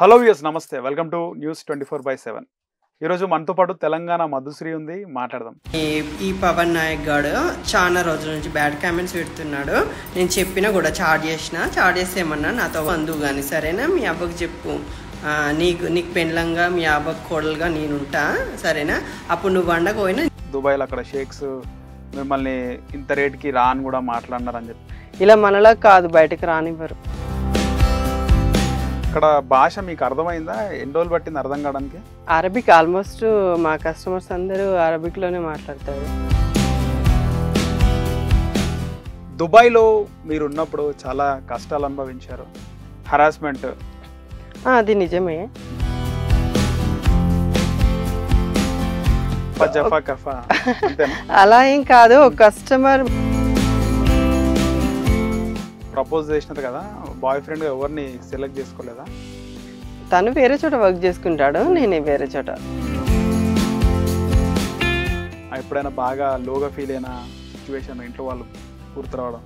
Hello viewers నమస్తే welcome to news 24/7 ఈరోజు మనతో పాటు తెలంగాణ మధుశ్రీ ఉంది మాట్లాడదాం. ఈ పవన్ నాయక్ గారు చాలా రోజుల నుంచి బ్యాడ్ కామెంట్స్ పెడుతున్నాడు. నేను చెప్పినా కూడా చార్జ్ చేసేమన్నా నాతో అందు కానీ సరేనా, మీ అబ్బకి చెప్పు, నీకు పెండ్లంగా మీ అబ్బకి కోడలుగా నేనుంటా సరేనా, అప్పుడు నువ్వు వండకపోయినా. దుబాయ్లో అక్కడ షేక్స్ మిమ్మల్ని ఇంత రేట్కి రా అని కూడా మాట్లాడినారని చెప్పి. ఇలా మనలా కాదు, బయటకు రానివ్వరు. ఇక్కడ భాష మీకు అర్థమైందా? ఎన్ని రోజులు పట్టింది అర్థం కావడానికి? అరబిక్ ఆల్మోస్ట్ మా కస్టమర్స్ అందరూ అరబిక్లోనే మాట్లాడతారు. దుబాయ్లో మీరు ఉన్నప్పుడు చాలా కష్టాలు అనుభవించారు, హరాస్మెంట్. అది నిజమే. అలా ఏం కాదు. ఒక కస్టమర్ ప్రపోజ్ చేసినారు కదా, బాయ్ ఫ్రెండ్ ఎవరిని సెలెక్ట్ చేసుకోలేదా? తను వేరే చోట వర్క్ చేసుకుంటాడు, నేను వేరే చోట. ఎప్పుడైనా బాగా లోగా ఫీల్ అయిన సిచ్యువేషన్, ఇంట్లో వాళ్ళు పూర్తి రావడం?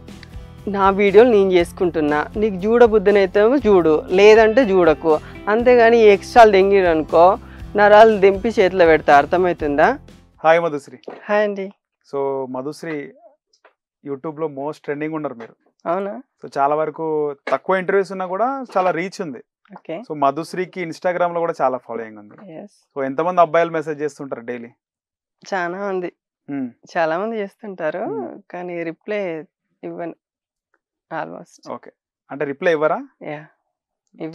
నా వీడియోలు నేను చేసుకుంటున్నా, నీకు చూడబుద్ధనైతేమో చూడు, లేదంటే చూడకు, అంతేగాని ఎక్స్ట్రాలు దెంగిడు అనుకో నరాలు దింపి చేతిలో పెడతా. అర్థమవుతుందా? హాయ్ మధుశ్రీ. హాయ్ అండి. సో మధుశ్రీ యూట్యూబ్లో మోస్ట్ ట్రెండింగ్ ఉన్నారు మీరు. అవునా? సో చాలా వరకు తక్కువ ఇంటర్వ్యూస్ ఉన్నా కూడా చాలా రీచ్ ఉంది. సో మధుశ్రీకి ఇన్స్టాగ్రామ్ లో కూడా చాలా ఫాలోయింగ్ ఉంది. సో ఎంతమంది అబ్బాయిలు మెసేజ్ చేస్తుంటారు డైలీ? చాలా మంది చేస్తుంటారు, కానీ రిప్లై ఇవ్వను ఆల్మోస్ట్. ఓకే, అంటే రిప్లై ఇవ్వరా?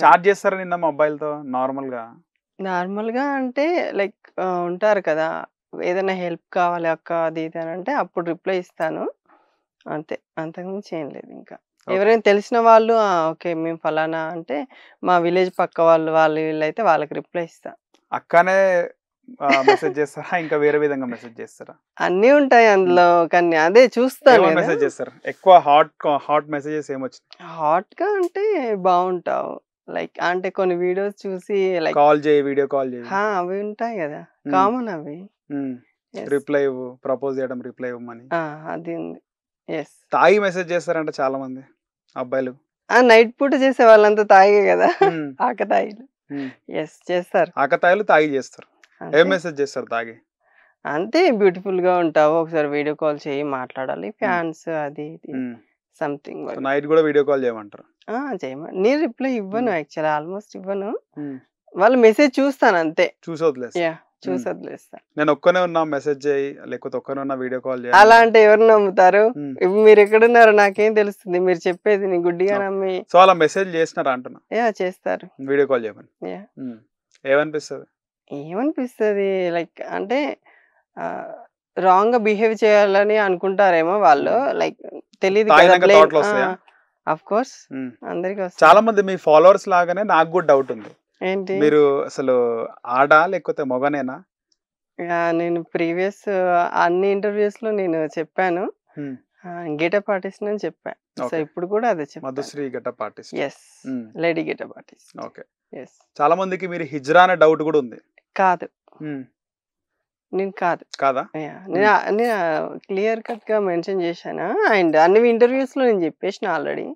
చాట్ చేస్తారా నిన్న మా అబ్బాయిలతో నార్మల్ గా? అంటే లైక్ ఉంటారు కదా, ఏదైనా హెల్ప్ కావాలి అక్క అది ఇది అని అంటే అప్పుడు రిప్లై ఇస్తాను అంతే, అంతకుమించి ఏం లేదు. ఇంకా ఎవరైనా తెలిసిన వాళ్ళు ఓకే మేము ఫలానా అంటే మా విలేజ్ పక్క వాళ్ళు వీళ్ళైతే వాళ్ళకి రిప్లై ఇస్తా. అక్కనే మెసేజ్ చేస్తారా, ఇంకా వేరే విధంగా మెసేజ్ చేస్తారా? అన్నీ ఉంటాయి అందులో, కానీ అదే చూస్తాను. మెసేజ్ చేస్తారు ఎక్కువ హాట్ మెసేజెస్ ఏమొచ్చాయి? హాట్ గా అంటే బాగుంటావు, లైక్ అంటే కొన్ని వీడియోస్ చూసి లైక్ కాల్ చేయి, వీడియో కాల్ చేయి, అవి ఉంటాయి కదా కామన్. అవి రిప్లై ఇవ్వు, ప్రపోజ్ చేయడం రిప్లై ఇవ్వమని అది ఉంది. తాగి మెసేజ్ చేస్తారంట చాలా మంది అబ్బాయిలు. నైట్ పూట చేసే వాళ్ళంతా తాగే కదా, ఆకతాయిలు. చేస్తారు, ఆకతాయిలు తాగి చేస్తారు. ఏం మెసేజ్ చేస్తారు తాగి? అంతే, బ్యూటిఫుల్ గా ఉంటావు, ఒకసారి వీడియో కాల్ చేయి, మాట్లాడాలి, ఫ్యాన్స్ అది సంథింగ్. నైట్ కూడా వీడియో కాల్ చేయమంటారు? చేయమని నేను రిప్లై ఇవ్వను, యాక్చువల్లీ ఆల్మోస్ట్ ఇవ్వను. వాళ్ళ మెసేజ్ చూస్తాను అంతే, చూసి వదిలేస్తా. నేను ఒక్కనే ఉన్నా మెసేజ్ చేయి, లేకపోతే ఒక్కనే ఉన్నా వీడియో కాల్ చేయి అలా అంటే ఎవరు నమ్ముతారు? ఇప్పుడు మీరు ఎక్కడున్నారో నాకేం తెలుస్తుంది, మీరు చెప్పేది నీ గుడ్డిగా నమ్మి. సో అలా మెసేజ్ చేసినారా అంటున్నా? చేస్తారు, వీడియో కాల్ చేయమని. ఏమనిపిస్తుంది లైక్ అంటే రాంగ్ గా బిహేవ్ చేయాలని అనుకుంటారేమో వాళ్ళు, లైక్ తెలియదు. ఆఫ్ కోర్స్ అందరికి వస్తుంది. చాలా మంది మీ ఫాలోవర్స్ లాగానే నాకు కూడా డౌట్ ఉంది, ఏంటి మీరు అసలు ఆడా లేకపోతే మొగనేనా? నేను ప్రీవియస్ అన్ని ఇంటర్వ్యూస్ లో నేను చెప్పాను గెటప్ ఆర్టిస్ట్ అని చెప్పాను. సో ఇప్పుడు కూడా అదే చెప్పాను, Madhushree getup artist. Lady getup artist. Okay. చాలా మందికి మీరు హిజ్రా అనే డౌట్ కూడా ఉంది. కాదు, నేను కాదా? నేను క్లియర్ కట్ గా మెన్షన్ చేశాను, అండ్ అన్ని ఇంటర్వ్యూస్ లో నేను చెప్పేసిన ఆల్రెడీ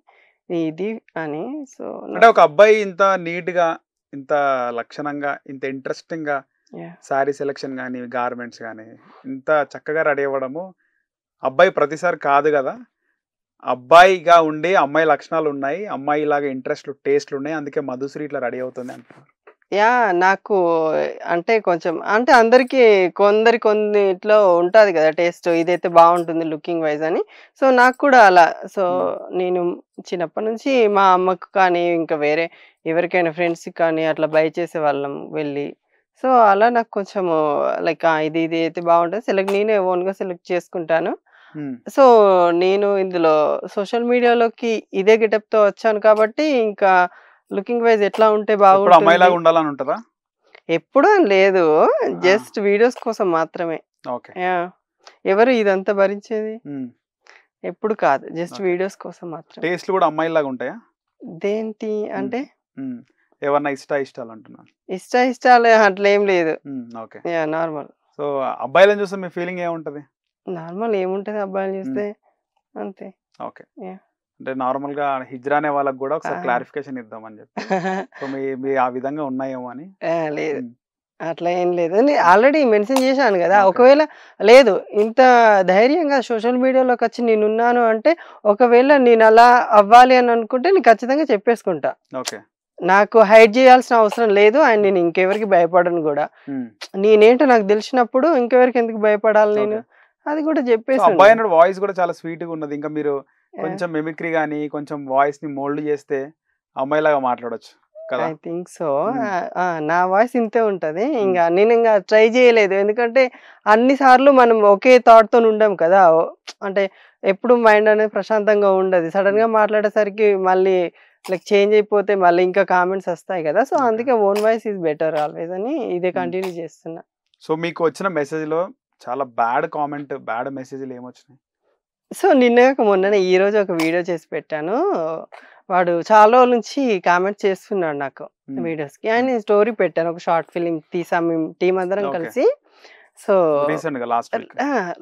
ఇది అని. సో అంటే ఒక అబ్బాయి ఇంత నీట్ గా, ఇంత లక్షణంగా, ఇంత ఇంట్రెస్టింగ్ గా శారీ సెలెక్షన్ కానీ, గార్మెంట్స్ కానీ ఇంత చక్కగా రెడీ అవ్వడము అబ్బాయి ప్రతిసారి కాదు కదా. అబ్బాయిగా ఉండి అమ్మాయి లక్షణాలు ఉన్నాయి, అమ్మాయి లాగా ఇంట్రెస్ట్లు టేస్ట్లు ఉన్నాయి, అందుకే మధుశ్రీ ఇట్లా రెడీ అవుతుంది అంటున్నారు. నాకు అంటే కొంచెం అంటే అందరికి కొన్నిట్లో ఉంటది కదా టేస్ట్, ఇదైతే బాగుంటుంది లుకింగ్ వైజ్ అని. సో నాకు కూడా అలా. సో నేను చిన్నప్పటి నుంచి మా అమ్మకు కానీ ఇంకా వేరే ఎవరికైనా ఫ్రెండ్స్ కానీ అట్లా బై చేసే వాళ్ళం వెళ్ళి. సో అలా నాకు కొంచెం లైక్ ఇది అయితే బాగుంటుంది, నేనే ఓన్ గా సెలెక్ట్ చేసుకుంటాను. సో నేను ఇందులో సోషల్ మీడియాలోకి ఇదే గెటప్ తో వచ్చాను కాబట్టి ఇంకా లుకింగ్ వైజ్ ఎట్లా ఉంటే బాగుంటుంది, అమ్మాయిలాగా ఉండాలని ఉంటుందా? ఎప్పుడూ లేదు, జస్ట్ వీడియోస్ కోసం మాత్రమే. ఎవరు ఇదంతా భరించేది? ఎప్పుడు కాదు, జస్ట్ వీడియోస్ కోసం మాత్రం. టేస్ట్ కూడా అమ్మాయిలాగా ఉంటాయా? దేంటి అంటే ఏమన్నా ఇష్టాలు అంటున్నారు? ఇష్టాలు అట్లా ఏం లేదు, నార్మల్. సో అబ్బాయిలను చూస్తే మీ ఫీలింగ్ ఏముంటది? నార్మల్ ఏముంటది అబ్బాయిలు చూస్తే, అంతే. ఓకే. అంటే నార్మల్ గా హిజ్రా అనే వాళ్ళకి కూడా ఒకసారి క్లారిఫికేషన్ ఇద్దామని చెప్పి. సో మీ ఆ విధంగా ఉన్నాయేమో అని. లేదు అట్లా ఏం లేదు. ఆల్రెడీ మెన్షన్ చేశాను కదా. ఓకే. ఒకవేళ లేదు ఇంత ధైర్యంగా సోషల్ మీడియాలోకి వచ్చి నేనున్నాను అంటే, ఒకవేళ నేను అలా అవ్వాలి అని అనుకుంటే నేను ఖచ్చితంగా చెప్పేసుకుంటా. ఓకే. నాకు హైడ్ చేయాల్సిన అవసరం లేదు. అండ్ నేను ఇంకెవరికి భయపడను కూడా. నేనేంటో నాకు తెలిసినప్పుడు ఇంకెవరికి ఎందుకు భయపడాలి నేను, అది కూడా చెప్పేసి. అబ్బాయి అన్నాడు వాయిస్ కూడా చాలా స్వీట్ గా ఉన్నది. ఇంకా మీరు కొంచెం మిమిక్రీ గానీ కొంచెం వాయిస్ ని మోల్డ్ చేస్తే అమ్మాయిలాగా మాట్లాడొచ్చు కదా. I think so. నా వాయిస్ ఇంతే ఉంటది. ఇంకా నేను ఇంకా ట్రై చేయలేదు. ఎందుకంటే అన్ని సార్లు మనం ఒకే థాట్ తో ఉండం కదా. అంటే ఎప్పుడు మైండ్ అనేది ప్రశాంతంగా ఉండదు. సడన్ గా మాట్లాడేసరికి మళ్ళీ లైక్ చేంజ్ అయిపోతే మళ్ళీ ఇంకా కామెంట్స్ వస్తాయి కదా. సో అందుకే own voice is better always అని ఇదే కంటిన్యూ చేస్తున్నా. సో మీకు వచ్చిన మెసేజ్ లో చాలా బ్యాడ్ కామెంట్, బ్యాడ్ మెసేజ్లు ఏమొచ్చినాయి? సో మొన్ననే ఈ రోజు ఒక వీడియో చేసి పెట్టాను. వాడు చాలా రోజుల నుంచి కామెంట్ చేస్తున్నాడు నాకు వీడియోస్ కి. ఆయన స్టోరీ పెట్టాను, ఒక షార్ట్ ఫిలిం తీసాం మేము టీం అందరం కలిసి. So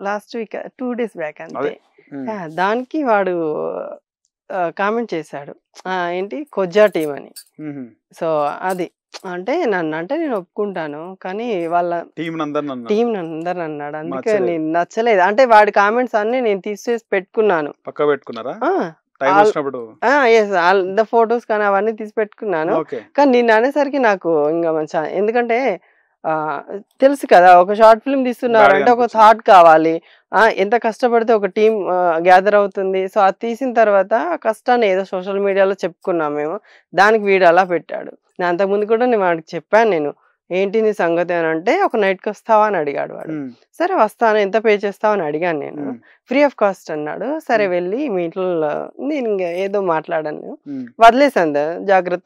last week 2 days back అంతే. దానికి వాడు కామెంట్ చేశాడు, ఏంటి కొజ్జా టీం అని. సో అది అంటే నన్ను అంటే నేను ఒప్పుకుంటాను, కానీ వాళ్ళ టీం అందరు అన్నాడు. అందుకే నేను నచ్చలేదు. అంటే వాడి కామెంట్స్ అన్ని నేను తీసేసి పెట్టుకున్నాను. ఫొటోస్ కానీ అవన్నీ తీసి పెట్టుకున్నాను. కానీ నేను అనేసరికి నాకు ఇంకా మంచి, ఎందుకంటే తెలుసు కదా ఒక షార్ట్ ఫిల్మ్ తీస్తున్నారు అంటే ఒక థాట్ కావాలి. ఎంత కష్టపడితే ఒక టీం గ్యాదర్ అవుతుంది. సో అది తీసిన తర్వాత కష్టాన్ని ఏదో సోషల్ మీడియాలో చెప్పుకున్నాం మేము, దానికి వీడు అలా పెట్టాడు. నేను అంతకుముందు కూడా నేను వాడికి చెప్పాను, నేను ఏంటి నీ సంగతి అని అంటే, ఒక నైట్కి వస్తావా అని అడిగాడు వాడు. సరే వస్తాను, ఎంత పే చేస్తావు అని అడిగాను నేను. ఫ్రీ ఆఫ్ కాస్ట్ అన్నాడు. సరే వెళ్ళి మీ ఇంట్లో నేను ఇంకా ఏదో మాట్లాడాను, వదిలేసాను. జాగ్రత్త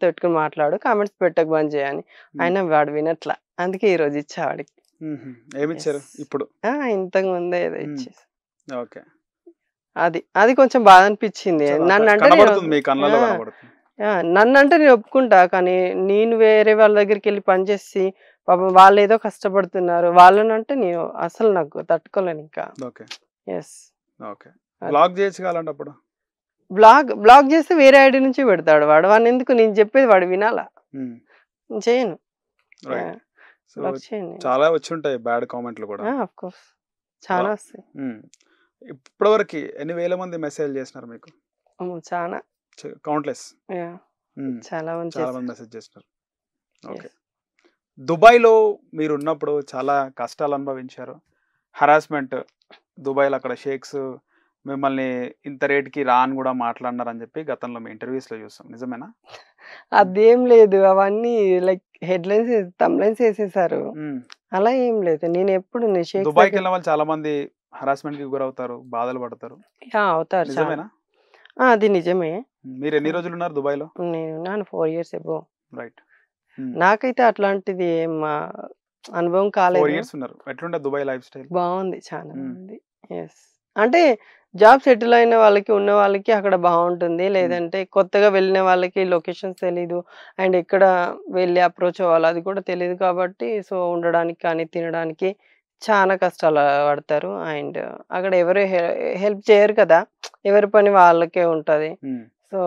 పెట్టుకుని మాట్లాడు, కామెంట్స్ పెట్టక బంద్ చేయని. అయినా వాడు వినట్లా. అందుకే ఈ రోజు ఇచ్చా వాడికి. ఇప్పుడు ఇంతకు ముందే ఏదో ఇచ్చేసి. అది కొంచెం బాధ అనిపించింది. నన్నంటే నేను ఒప్పుకుంటా, కానీ నేను వేరే వాళ్ళ దగ్గరికి వెళ్ళి పనిచేసి పాపం వాళ్ళు ఏదో కష్టపడుతున్నారు వాళ్ళనంటే నేను అసలు నాకు తట్టుకోలేను ఇంకా. బ్లాగ్ చేస్తే వేరే ఐడి నుంచి పెడతాడు వాడు. వాడిని ఎందుకు నేను చెప్పేది వాడు వినాలా? చేయను. చాలా వచ్చి ఉంటాయి బ్యాడ్ కామెంట్లు కూడా. ఆఫ్ కోర్స్ చాలా వస్తాయి. ఇప్పటివరకు ఎన్ని వేల మంది మెసేజ్ చేసినారు మీకు? చాలా కౌంట్లెస్. చాలా మంది మెసేజ్ చేస్తున్నారు. ఓకే. దుబాయ్లో మీరు ఉన్నప్పుడు చాలా కష్టాలు అనుభవించారు, హరాస్మెంట్. దుబాయ్లో అక్కడ షేక్స్ మిమ్మల్ని ఇంత రేట్కి రాని కూడా మాట్లాడినారు అని చెప్పి గతంలో మీ ఇంటర్వ్యూస్ లో చూస్తాం, నిజమేనా? అదేం లేదు, అవన్నీ లైక్ హెడ్లైన్స్ తమ్లైన్స్ వేసేసారు, అలా ఏం లేదు. నేను ఎప్పుడు దుబాయ్కి వెళ్ళిన వాళ్ళు చాలా మంది హరాస్మెంట్ కి గురవుతారు, బాధలు పడతారు. అవుతారు, నిజమేనా? అది నిజమే. మీరు ఎన్ని రోజులు ఉన్నారు దుబాయ్లో? నేను 4 years అబౌవ్. రైట్. నాకైతే అట్లాంటిది ఏం అనుభవం కాలేదు. 4 years ఉన్నారు. ఎట్లుండే దుబాయ్ లైఫ్ స్టైల్? బాగుంది, చాలా బాగుంది. అంటే జాబ్ సెటిల్ అయిన వాళ్ళకి, ఉన్న వాళ్ళకి అక్కడ బాగుంటుంది. లేదంటే కొత్తగా వెళ్ళిన వాళ్ళకి లొకేషన్స్ తెలీదు అండ్ ఎక్కడ వెళ్ళి అప్రోచ్ అవ్వాలి అది కూడా తెలియదు కాబట్టి, సో ఉండడానికి కానీ తినడానికి చాలా కష్టాలు పడతారు. అండ్ అక్కడ ఎవరు హెల్ప్ చేయరు కదా, ఎవరి పని వాళ్ళకే ఉంటది. సో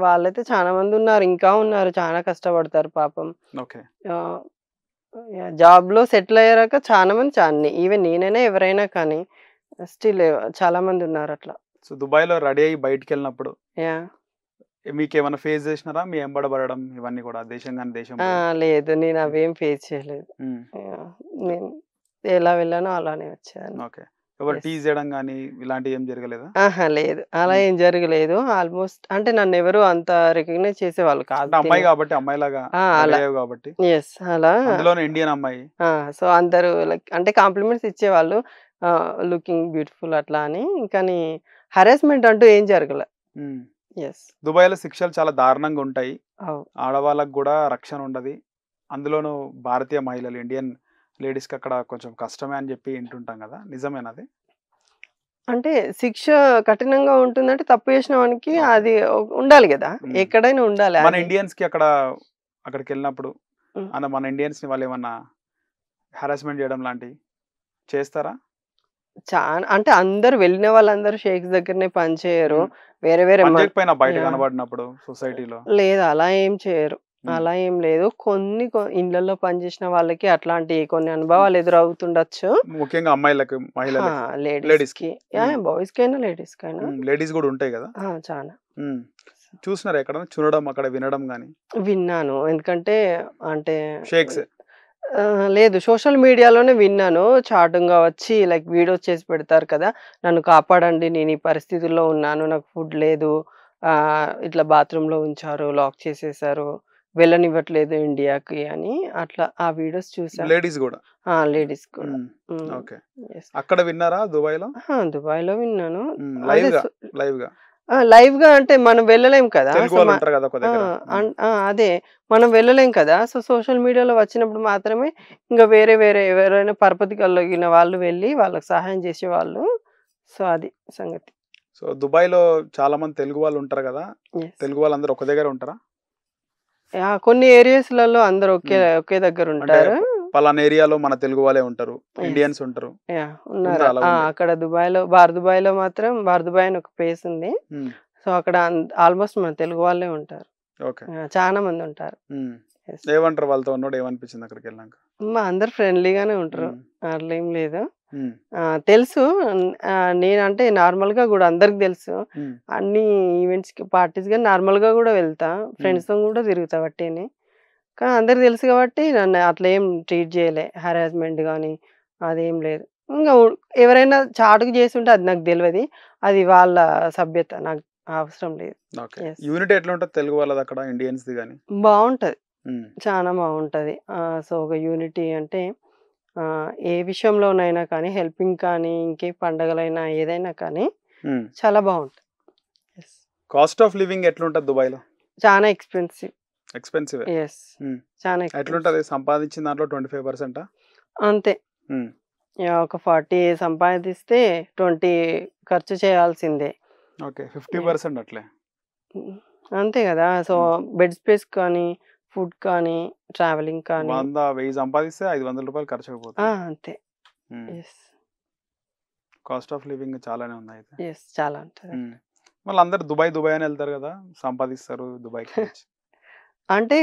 వాళ్ళైతే చాలా మంది ఉన్నారు, ఇంకా ఉన్నారు, చాలా కష్టపడతారు పాపం. జాబ్ లో సెటిల్ అయ్యాక చాలా మంది, ఈవెన్ నేనైనా ఎవరైనా కానీ స్టిల్ చాలా మంది ఉన్నారు అట్లా. సో దుబాయ్ లో రెడీ అయ్యి బయటికి వెళ్ళినప్పుడు మీకు ఏమైనా ఫేస్ చేసినారా? మీ ఎంబడబడడం ఇవన్నీ కూడా దేశం కానీ దేశం? లేదు, నేను అవేం ఫేస్ చేయలేదు. నేను ఎలా వెళ్ళానో అలానే వచ్చాను. ఓకే. ఎవరు టీజ్ చేయడం కానీ ఇలాంటి ఏం జరగలేదా? లేదు, అలా ఏం జరగలేదు. ఆల్మోస్ట్ అంటే నన్ను ఎవరు అంత రికగ్నైజ్ చేసేవాళ్ళు కాదు. అమ్మాయి కాబట్టి, అమ్మాయిలాగా కాబట్టి. అలా అందులోనే ఇండియన్ అమ్మాయి. సో అందరూ లైక్ అంటే కాంప్లిమెంట్స్ ఇచ్చేవాళ్ళు, లుకింగ్ బ్యూటిఫుల్ అట్లా అని. కానీ హరాస్మెంట్ అంటూ ఏం జరగలే. దుబాయ్ లో శిక్షలు చాలా దారుణంగా ఉంటాయి, ఆడవాళ్ళకు కూడా రక్షణ ఉండదు. అందులోనూ భారతీయ మహిళలు, ఇండియన్ లేడీస్ కి అక్కడ కొంచెం కష్టమే అని చెప్పి వింటుంటాం కదా, నిజమేనది? అంటే శిక్ష కఠినంగా ఉంటుందంటే తప్పు చేసిన వానికి అది ఉండాలి కదా, ఎక్కడైనా ఉండాలి. మన ఇండియన్స్ కి అక్కడికి వెళ్ళినప్పుడు మన ఇండియన్స్ ని వాళ్ళు ఏమన్నా హరాస్మెంట్ చేయడం లాంటివి చేస్తారా? చాలా అంటే అందరూ వెళ్ళిన వాళ్ళందరూ షేక్స్ దగ్గరనే పని చేయరు. వేరే వేరే పని చేయకపోయినా బయట యాహ్! కనబడినప్పుడు సొసైటీలో? లేదు అలా ఏం చేయరు. హ్మ్. అలా ఏం లేదు. కొన్ని ఇళ్ళల్లో పనిచేసిన వాళ్ళకి అట్లాంటి కొన్ని అనుభవాలు ఎదురవుతుండొచ్చు. ముఖ్యంగా అమ్మాయిలకి, ఆ! మహిళలకి, లేడీస్‌కి. లేడీస్‌కి. హ్మ్. బాయ్స్‌కైనా, లేడీస్‌కైనా. లేడీస్ గూడా ఉంటాయి గదా! చాలా. హ్మ్. చూసినారా ఎక్కడైనా? చూడడం, అక్కడ వినడం గాని? విన్నాను. ఎందుకంటే అంటే షేక్స్. లేదు సోషల్ మీడియాలోనే విన్నాను. చాటుగా వచ్చి లైక్ వీడియోస్ చేసి పెడతారు కదా! నన్ను కాపాడండి. నేను ఈ పరిస్థితుల్లో ఉన్నాను. నాకు ఫుడ్ లేదు. ఇట్లా బాత్రూమ్‌లో ఉంచారు. లాక్ చేసేసారు. వెళ్ళనివ్వట్లేదు ఇండియాకి అని అట్లా ఆ వీడియోస్ చూసా. లేడీస్ గూడా. లేడీస్ కూడా. హ్మ్. హ్మ్. ఓకే. యెస్. అక్కడ విన్నారా దుబాయ్‌లో? దుబాయ్‌లో విన్నాను. అదే లైవ్‌గా, లైవ్‌గా. లైవ్‌గా అంటే మనం వెళ్ళలేం కదా! తెలుగు సో, వాళ్ళు ఉంటారు గదా ఒక దగ్గర. అదే మనం వెళ్ళలేం కదా! సో, సోషల్ మీడియాలో వచ్చినప్పుడు మాత్రమే ఇంక వేరే వేరే ఎవరైనా పరపతి కలిగిన వాళ్ళు వెళ్లి వాళ్ళకి సహాయం చేసేవాళ్ళు. సో, అది సంగతి. సో, దుబాయ్‌లో చాలా మంది తెలుగు వాళ్ళు ఉంటారు గదా! యెస్. తెలుగు వాళ్ళందరూ ఒక దగ్గర ఉంటారా? కొన్ని ఏరియాస్‌లలో అందరూ ఒకే హ్మ్. ఒకే దగ్గర అంటే ఉంటారు. పలానా ఏరియాలో మన తెలుగు వాళ్ళే ఉంటారు. యెస్. ఇండియన్స్ ఉంటారు. ఉన్నారు. ఉందా అలా ఉంది? అక్కడ దుబాయ్‌లో మాత్రం దుబాయ్ అని ఒక ప్లేస్ ఉంది. హ్మ్. సో, అక్కడ ఆల్‌మోస్ట్ మన తెలుగు వాళ్ళే ఉంటారు. ఓకే. చానా మంది ఉంటారు. హ్మ్. యెస్. ఏమంటారు వాళ్ళతో ఉన్నప్పుడు ఏమనిపించింది అక్కడికెళ్ళాక? అందరూ ఫ్రెండ్లీగానే ఉంటారు. హ్మ్. అట్లేం లేదు. హ్మ్. తెలుసు. నేనంటే నార్మల్‌గా గూడా అందరికి తెలుసు. హ్మ్. అన్ని ఈవెంట్స్‌కి, పార్టీస్ గాని నార్మల్‌గా గూడా వెళ్తా. హ్మ్. ఫ్రెండ్స్‌తోని గూడా తిరుగుతా వట్టిగనే. కానీ అందరికి తెలుసు గాబట్టి నన్ను అట్లా ఏం ట్రీట్ జేయలే. హారాస్మెంట్ గాని అదేం లేదు. ఇంగ ఎవరైనా చాటుకు చేసుంటే అది నాకు దెల్వది. అది వాళ్ళ సభ్యత. నాకు అవసరం లేదు. ఓకే. యెస్. యూనిటీ ఎట్లుంటది తెలుగు వాళ్ళదక్కడ ఇండియన్స్‌ది గాని? బావుంటది. హ్మ్. చానా బావుంటది. సో, ఒక యూనిటీ అంటే ఏ విషయంలోనైనా కానీ హెల్పింగ్ కానీ, ఇంకే పండగలైనా ఏదైనా కానీ హ్మ్. చాలా బావుంటది. యెస్. కాస్ట్ ఆఫ్ లివింగ్ ఎట్లుంటది దుబాయ్‌లో? చానా ఎక్స్‌పెన్సివ్. ఎక్స్‌పెన్సివే. యెస్. హ్మ్. చానా ఎక్స్‌పెన్సివ్. ఎట్లుంటది? సంపాదించిన దాంట్లో 25%? అంతే. హ్మ్. ఒక 40 సంపాదిస్తే 20 ఖర్చు చేయాల్సిందే. ఓకే. యాహ్! 50% అట్లే. హ్మ్. అంతే గదా! సో, హ్మ్. బెడ్ స్పేస్ కానీ, ఫుడ్ కానీ, ట్రావెలింగ్ కానీ 100, 1000 సంపాదిస్తే రూ. 500 ఖర్చయిపోతది. అంతే. హ్మ్. యెస్. కాస్ట్ ఆఫ్ లివింగ్ చాలానే ఉందయితే. యెస్. చాలా ఉంటది. హ్మ్. మళ్ళందరూ దుబాయ్, దుబాయ్ అని ఎళ్తారు గదా! సంపాదిస్తారు దుబాయ్‌కెళ్ళొచ్చి. అంటే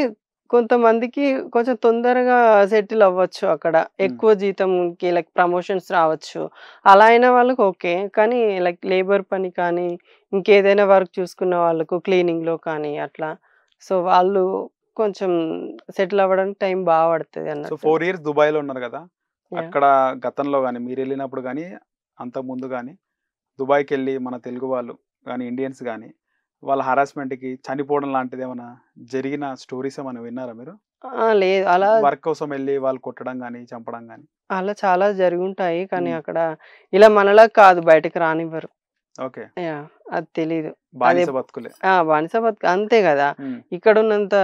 కొంతమందికి కొంచెం తొందరగా సెటిల్ అవ్వచ్చు అక్కడ. హ్మ్. ఎక్కువ జీతంకి లైక్ ప్రమోషన్స్ రావచ్చు. అలా అయిన వాళ్ళకి ఓకే. కానీ లైక్ లేబర్ పని కానీ, ఇంకేదైనా వర్క్ చూసుకున్న వాళ్ళకు క్లీనింగ్‌లో కానీ అట్లా. సో, వాళ్ళు కొంచెం సెటిల్ అవ్వడానికి టైం పడతది సో, అన్నట్టు. 4 ఇయర్స్ దుబాయ్‌లో ఉన్నారు గదా! యాహ్! అక్కడ గతంలో గాని, మీరెళ్ళినప్పుడు గాని, అంతకుముందు గాని, దుబాయ్‌కెళ్ళి మన తెలుగు వాళ్ళు గాని, ఇండియన్స్ గాని, వాళ్ళ హరాస్మెంట్‌కి చనిపోవడం లాంటిదేమన్నా జరిగిన స్టోరీస్ ఏమన్నా విన్నారా మీరు? లేదు. అలా వర్క్ కోసం ఎళ్లి వాళ్ళు కొట్టడం గాని, చంపడం గాని? అలా చాలా జరిగుంటాయి. కానీ హ్మ్. అక్కడ ఇలా మనలా కాదు బయటకి రానివ్వరు. ఓకే. యాహ్! అది తెలీదు. బానిస బతుకులే. బానిస బతుకు అంతే గదా! హ్మ్. ఇక్కడున్నంత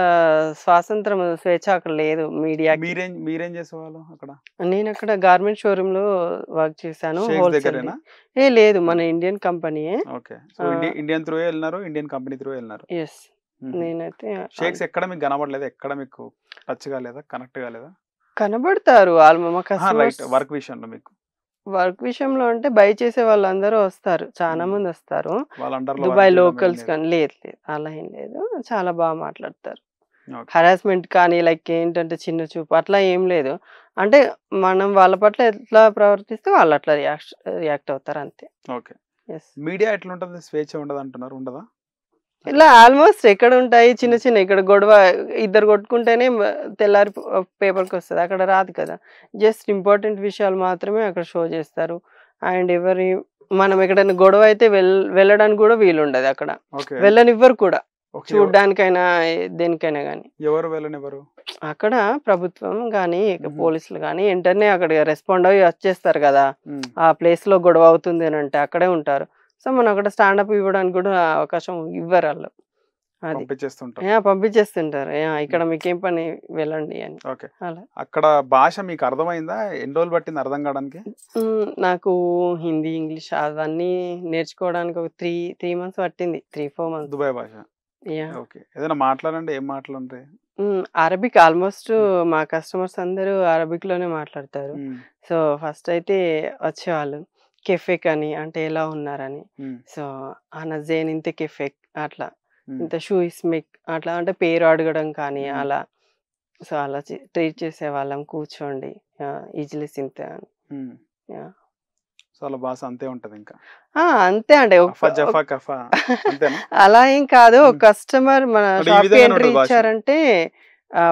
స్వాతంత్రం, స్వేచ్ఛ అక్కడ లేదు మీడియాకి. మీరేం చేసేవాళ్ళు అక్కడ? నేనక్కడ గార్మెంట్ షోరూమ్‌లో వర్క్ చేశాను. షేక్స్ హోల్‌సేల్‌ది. దగ్గరేనా? లేదు మన హ్మ్. ఇండియన్ కంపెనీయే. ఓకే. సో, ఆహ్, ఇండియన్ త్రూయే ఎళ్లినారు. ఇండియన్ కంపెనీ త్రూ ఎళ్లినారు. యెస్. హుహు. నేనైతే షేక్స్ ఎక్కడ మీకు కనపడలేదా? ఎక్కడ మీకు టచ్ కాలేదా? కనెక్ట్ కాలేదా? కనబడతారు. మా రైట్. కస్టమర్స్ వర్క్ విషయంలో మీకు. వర్క్ విషయంలో అంటే బై చేసే వాళ్ళందరూ వస్తారు. చాలా హ్మ్. మందొస్తారు. వాళ్ళ అండర్‌లో వర్క్ దుబాయ్ జేయడం ఏం లోకల్స్ లేదు. కానీ లేదు. అలా ఏం లేదు. చాలా మాట్లాడతారు. ఓకే. హరాస్మెంట్ కానీ లైక్ ఏంటంటే చిన్న చూపు అట్లా ఏం లేదు. అంటే మనం వాళ్ళ పట్ల ఎట్లా ప్రవర్తిస్తే వాళ్ళు అట్లా రియాక్ట్ అవుతారు అంతే. ఓకే. యెస్. మీడియా ఎట్లుంటది? స్వేచ్ఛ ఉండదంటున్నారు. ఉండదా అక్కడ? ఇలా ఆల్‌మోస్ట్ ఎక్కడుంటాయి చిన్న హ్మ్. చిన్న ఇక్కడ గొడవ ఇద్దరు కొట్టుకుంటేనే తెల్లారి పేపర్‌కొస్తది. అక్కడ రాదు కదా! జస్ట్ ఇంపార్టెంట్ విషయాలు మాత్రమే అక్కడ షో చేస్తారు. అండ్ మనం ఎక్కడైనా గొడవ అయితే వెళ్ళడానికి కూడా వీలుండదు అక్కడ. ఓకే. వెళ్ళనివ్వరు కూడా. ఓకే. చూడ్డానికైనా దేనికైనా గాని. ఎవరు వెళ్ళనివ్వరు? అక్కడ ప్రభుత్వం గాని, హుహు. పోలీసులు గాని వెంటనే అక్కడికి రెస్పాండ్ అయ్యి వచ్చేస్తారు గదా! హ్మ్. ఆ ప్లేస్‌లో గొడవ అవుతుంది అనంటే అక్కడే ఉంటారు. సో, మనం అక్కడ స్టాండప్ ఇవ్వడానికి గూడా అవకాశం ఇవ్వరాళ్ళు. అది. పంపించేస్తుంటారు. పంపించేస్తుంటారు. హ్మ్. ఇక్కడ మీకేం పని వెళ్ళండి అని. ఓకే. అలా. అక్కడ భాష మీకు అర్థమైందా? ఎన్ని రోజులు పట్టింది అర్థం కాడానికి? నాకు హిందీ, ఇంగ్లీష్ అవన్నీ నేర్చుకోవడానికి ఒక 3 మంత్స్ పట్టింది. 4 మంత్స్. దుబాయ్ భాష. యాహ్! ఓకే. ఏదైనా మాట్లాడండి. ఏం మాటలుంటాయి? అరబిక్ ఆల్‌మోస్ట్ హ్మ్. మా కస్టమర్స్ అందరూ అరబిక్‌లోనే మాట్లాడతారు. హ్మ్. సో, ఫస్ట్ అయితే వచ్చేవాళ్ళు. కెఫెక్ అని అంటే ఎలా ఉన్నారని. సో అన జేన్ ఇంత కెఫెక్ అట్లా ఇంత షూ ఇస్మిక్ అట్లా అంటే పేరు అడగడం కానీ అలా. సో అలా ట్రీట్ చేసేవాళ్ళం కూర్చోండి ఈజిలీ సింతే అని. సో అలా భాష అంతే ఉంటది ఇంకా. అంతే అండి. అలా ఏం కాదు. కస్టమర్ మన షాప్‌కి ఎంట్రీ ఇచ్చారంటే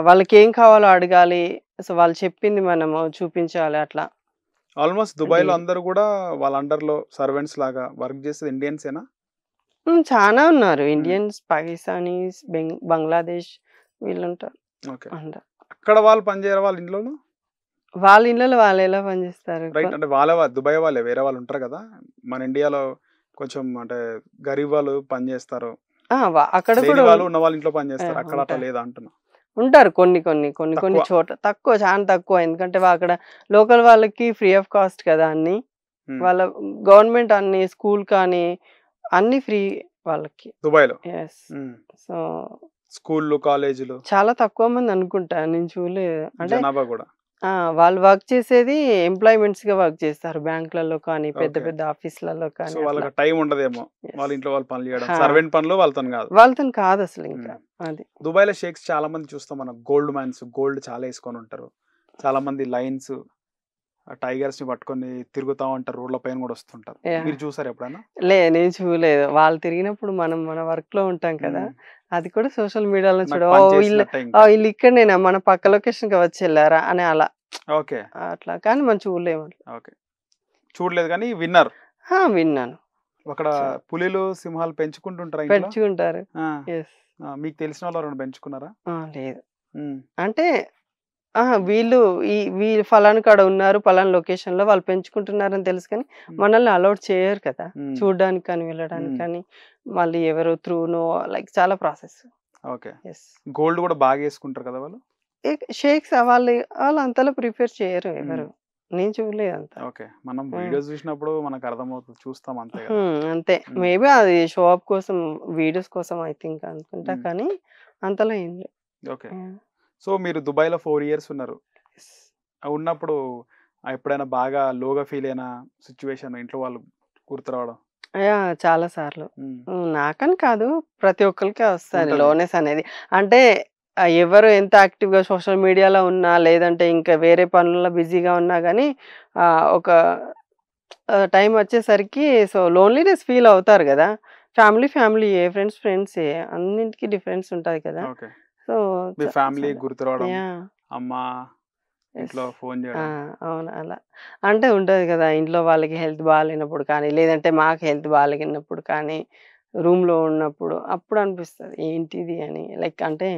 వాళ్ళకి ఏం కావాలో అడగాలి. సో వాళ్ళు చెప్పింది మనము చూపించాలి అట్లా. ఆల్మోస్ట్ దుబాయ్‌లో అందరూ కూడా వాళ్ళ అండర్‌లో సర్వెంట్స్ లాగా వర్క్ చేసేది ఇండియన్సేనా? చాలా ఉన్నారు. ఇండియన్స్, పాకిస్తానీస్, బంగ్లాదేశ్ వీళ్ళుంటారు. ఓకే. అక్కడ వాళ్ళు పనిచేయరా వాళ్ళ ఇంట్లోను? వాళ్ళ ఇళ్ళలో వాళ్ళు ఎలా పనిచేస్తారు? రైట్. అంటే వాళ్ళ దుబాయ్ వాళ్ళే వేరే వాళ్ళు ఉంటారు కదా. మన ఇండియాలో కొంచెం అంటే గరీబ్ వాళ్ళు పనిచేస్తారు. అక్కడ కూడా వాళ్ళు ఉన్న వాళ్ళ ఇంట్లో పనిచేస్తారు. అక్కడ అట్లా లేదా అంటున్నా. ఉంటారు కొన్ని చోట్ల తక్కువ, చాలా తక్కువ. ఎందుకంటే అక్కడ లోకల్ వాళ్ళకి ఫ్రీ ఆఫ్ కాస్ట్ కదా అన్ని. వాళ్ళ గవర్నమెంట్ అన్ని స్కూల్ కానీ అన్ని ఫ్రీ వాళ్ళకి దుబాయ్‌లో. సో స్కూళ్ళు, కాలేజీలు చాలా తక్కువ మంది అనుకుంటా. నేను చూడలేదు. అంటే జనాభా కూడా వాళ్ళు వర్క్ చేసేది ఎంప్లాయ్మెంట్స్ గా వర్క్ చేస్తారు బ్యాంకులలో కానీ పెద్ద పెద్ద ఆఫీసులలో కానీ. సో వాళ్ళకి టైం ఉండదేమో వాళ్ళ ఇంట్లో వాళ్ళు పనులు చేయడం. సర్వెంట్ పనులు వాళ్ళతో కాదు అసలు. ఇంకా అది దుబాయ్‌లో షేక్స్ చాలా మంది చూస్తాం మనం. గోల్డ్ మ్యాన్స్ గోల్డ్ చాలా వేసుకొని ఉంటారు. చాలా మంది లైన్స్ టైగర్స్ ని పట్టుకొని తిరుగుతా ఉంటారు. రోడ్ల పైన కూడా వస్తుంటారు. మీరు చూసారు ఎప్పుడైనా? నేను చూడలేదు. వాళ్ళు తిరిగినప్పుడు మనం మన వర్క్ లో ఉంటాం కదా. అది కూడా సోషల్ మీడియాలో వీళ్ళు ఇక్కడనేనా మన పక్క లొకేషన్ కి వచ్చి వెళ్ళారా అని అలా. ఓకే. అట్లా కానీ మనం చూడలేము. ఓకే, చూడలేదు కానీ విన్నారు. విన్నాను. అక్కడ పులిలు, సింహాలు పెంచుకుంటుంటారు. మీకు తెలిసిన వాళ్ళు ఎవరైనా పెంచుకున్నారా? లేదు. అంటే వీళ్ళు ఫలానా కాడ ఉన్నారు, ఫలానా లొకేషన్ లో వాళ్ళు పెంచుకుంటున్నారని తెలుసు కానీ మనల్ని అలౌడ్ చేయరు కదా చూడడానికి కానీ వెళ్ళడానికి కానీ. మళ్ళీ ఎవరు త్రూనో లైక్ చాలా ప్రాసెస్. ఓకే. గోల్డ్ కూడా బాగా వేసుకుంటారు కదా వాళ్ళు. షేక్స్ వాళ్ళు అంతలో ప్రిఫర్ చేయరు ఎవరు. నేను చూడలేదు అంత. ఓకే. మనం వీడియోస్ చూసినప్పుడు మనకు అర్థమవుతుంది, చూస్తాం అంతే. అంతే. మేబీ అది షో అప్ కోసం, వీడియోస్ కోసం ఐ థింక్ అనుకుంటా కానీ అంతలో ఏం లేదు. ఓకే. సో మీరు దుబాయ్‌లో 4 years ఉన్నారు. ఉన్నప్పుడు ఎప్పుడైనా బాగా లోగా ఫీల్ అయిన సిచ్యువేషన్, ఇంట్లో వాళ్ళు గుర్తురావడం? చాలా సార్లు. నాకని కాదు, ప్రతి ఒక్కరికి వస్తుంది లోనెస్ అనేది. అంటే ఎవరు ఎంత యాక్టివ్ గా సోషల్ మీడియాలో ఉన్నా లేదంటే ఇంకా వేరే పనుల్లో బిజీగా ఉన్నా కానీ ఒక టైం వచ్చేసరికి సో లోన్లీనెస్ ఫీల్ అవుతారు కదా. ఫ్యామిలీ ఫ్రెండ్స్ అన్నింటికి డిఫరెన్స్ ఉంటది కదా. సో మీ ఫ్యామిలీ గుర్తురావడం, అమ్మా ఇంట్లో ఫోన్ చేయడం. అవును. అలా అంటే ఉంటది కదా. ఇంట్లో వాళ్ళకి హెల్త్ బాగాలేనప్పుడు కానీ లేదంటే మాకు హెల్త్ బాగాలేనప్పుడు కానీ రూమ్ లో ఉన్నప్పుడు అప్పుడు అనిపిస్తుంది ఏంటిది అని. లైక్ అంటే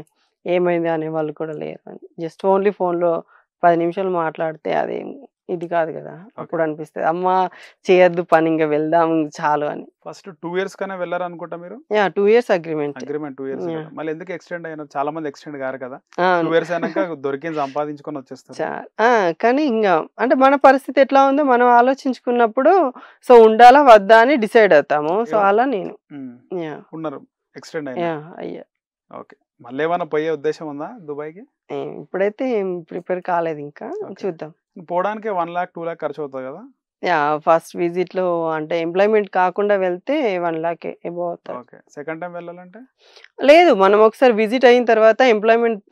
ఏమైంది అనే వాళ్ళు కూడా లేరు అని. జస్ట్ ఓన్లీ ఫోన్ లో 10 నిమిషాలు మాట్లాడితే అది ఇది కాదు కదా. అప్పుడు అనిపిస్తుంది అమ్మ చేయొద్దు పని, ఇంకా వెళ్దాం చాలు అని. ఫస్ట్ 2 years కన్నా వెళ్ళారు అనుకుంటా మీరు? 2 years అగ్రిమెంట్ 2 years. మళ్ళీ ఎందుకు ఎక్స్టెండ్ అయినారు? చాలా మంది ఎక్స్టెండ్ గారు కదా. 2 years అయినాక దొరికింది సంపాదించుకొని వచ్చేస్తారు. కానీ ఇంకా అంటే మన పరిస్థితి ఎట్లా ఉందో మనం ఆలోచించుకున్నప్పుడు సో ఉండాలా వద్దా అని డిసైడ్ అవుతాము. సో అలా నేను ఉన్నారు, ఎక్స్టెండ్ అయ్యా. ఓకే. మళ్ళీ ఏమైనా పోయే ఉద్దేశం ఉందా దుబాయ్‌కి? ఇప్పుడైతే ప్రిపేర్ కాలేదు, ఇంకా చూద్దాం. పోవడానికి 1 lakh 2 lakh ఖర్చు అవుతుంది కదా. ఫస్ట్ విజిట్ లో అంటే ఎంప్లాయ్మెంట్ కాకుండా వెళ్తే 1 lakh ఎబో అవుతుంది. ఓకే. సెకండ్ టైం వెళ్ళాలంటే లేదు, మనం ఒకసారి విజిట్ అయిన తర్వాత ఎంప్లాయ్మెంట్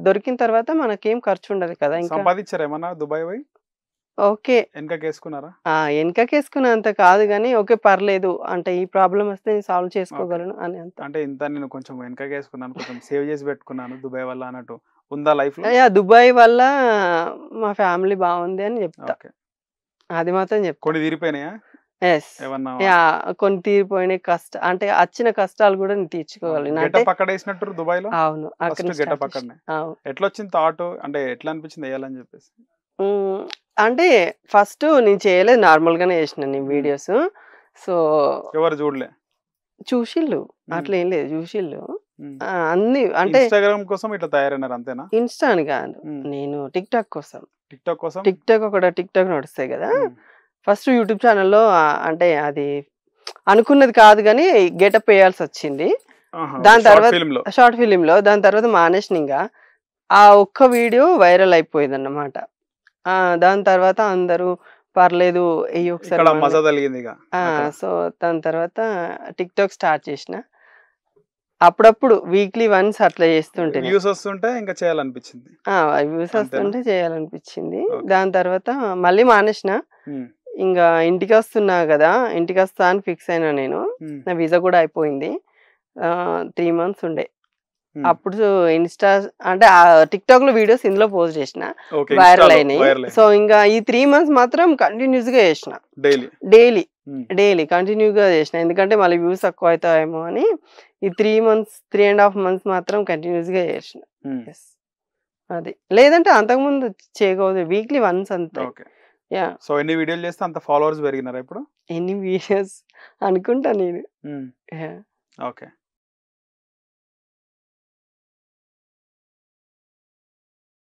దొరికిన తర్వాత మనకేం ఖర్చు ఉండదు కదా. ఇంకా సంపాదించారా ఏమన్నా దుబాయ్ పోయి? ఓకే. వెనకకేసుకున్నారా? వెనకకేసుకున్నంత కాదు కానీ ఓకే పర్లేదు అంటే ఈ ప్రాబ్లం వస్తే నేను సాల్వ్ చేసుకోగలను అని అంత. అంటే ఇంత నేను కొంచెం వెనకకేసుకున్నాను, కొంచెం సేవ్ చేసి పెట్టుకున్నాను దుబాయ్ వల్ల అన్నట్టు ఉందా లైఫ్ లో? దుబాయ్ వల్ల మా ఫ్యామిలీ బాగుంది అని చెప్తా. అది మాత్రం చెప్తా. కొన్ని తీరిపోయినాయా? కొన్ని తీరిపోయినాయి. అంటే వచ్చిన కష్టాలు కూడా నేను తీర్చుకోగలను. దుబాయ్ లో అవును. ఎట్లా వచ్చింది థాట్? అంటే ఎట్లా అనిపించింది వేయాలని చెప్పేసి? అంటే ఫస్ట్ నేను చేయలేదు, నార్మల్ గానే చేసిన నేను వీడియోస్. సో ఎవరు చూడలే? చూసిళ్ళు, అట్లా ఏం లేదు, చూసిళ్ళు అన్ని. అంటే ఇన్స్టాగ్రామ్ కోసం ఇట్లా తయారైనారు అంతేనా? ఇన్స్టా అని కాదు, నేను టిక్ టాక్ కోసం. టిక్ టాక్ నడుస్తాయి కదా. ఫస్ట్ యూట్యూబ్ ఛానల్లో అంటే అది అనుకున్నది కాదు కానీ గెటప్ వేయాల్సి వచ్చింది. దాని తర్వాత షార్ట్ ఫిలిం లో దాని తర్వాత మానేసిన. ఇంకా ఆ ఒక్క వీడియో వైరల్ అయిపోయింది అన్నమాట. దాని తర్వాత అందరూ పర్లేదు ఎయ్యి ఒకసారి ఇక్కడ మళ్ళీ. మజా తగిలింది ఇక అక్కడ. సో దాని తర్వాత టిక్టాక్ స్టార్ట్ చేసిన. అప్పుడప్పుడు వీక్లీ వన్స్ అట్లా చేస్తుంటే వ్యూస్ వస్తుంటే ఇంకా చేయాలనిపించింది. వ్యూస్ అంతేనా? వస్తుంటే చేయాలనిపించింది. ఓకే. దాని తర్వాత మళ్ళీ మానేసిన. ఉమ్, ఇంకా ఇంటికి వస్తున్నా కదా, ఇంటికి వస్తా అని ఫిక్స్ అయినా నేను. ఉమ్, నా వీసా కూడా అయిపోయింది. 3 మంత్స్ ఉండే. ఉమ్. అప్పుడు ఇన్స్టా అంటే టిక్టాక్ లో వీడియోస్ ఇందులో పోస్ట్ చేసిన, ఓకే, వైరల్ ఇన్స్టాలో అయినాయి. వైరల్ సో ఇంకా ఈ 3 మంత్స్ మాత్రం కంటిన్యూస్ గా చేసిన, డైలీ. డైలీ డైలీ కంటిన్యూగా చేసిన. ఎందుకంటే మళ్ళీ వ్యూస్ తక్కువ అవుతాయేమో అని ఈ 3.5 మంత్స్ మాత్రం కంటిన్యూస్ గా చేసిన. Yes. అది లేదంటే అంతకుముందు చేయకూడదు, వీక్లీ వన్స్ అంతే. ఓకే. యా. సో ఎన్ని వీడియోలు చేస్తే అంత ఫాలోవర్స్ పెరిగినారా ఇప్పుడు? ఎన్ని వీడియోస్ అనుకుంటా నేను. ఉమ్, Yeah. ఓకే.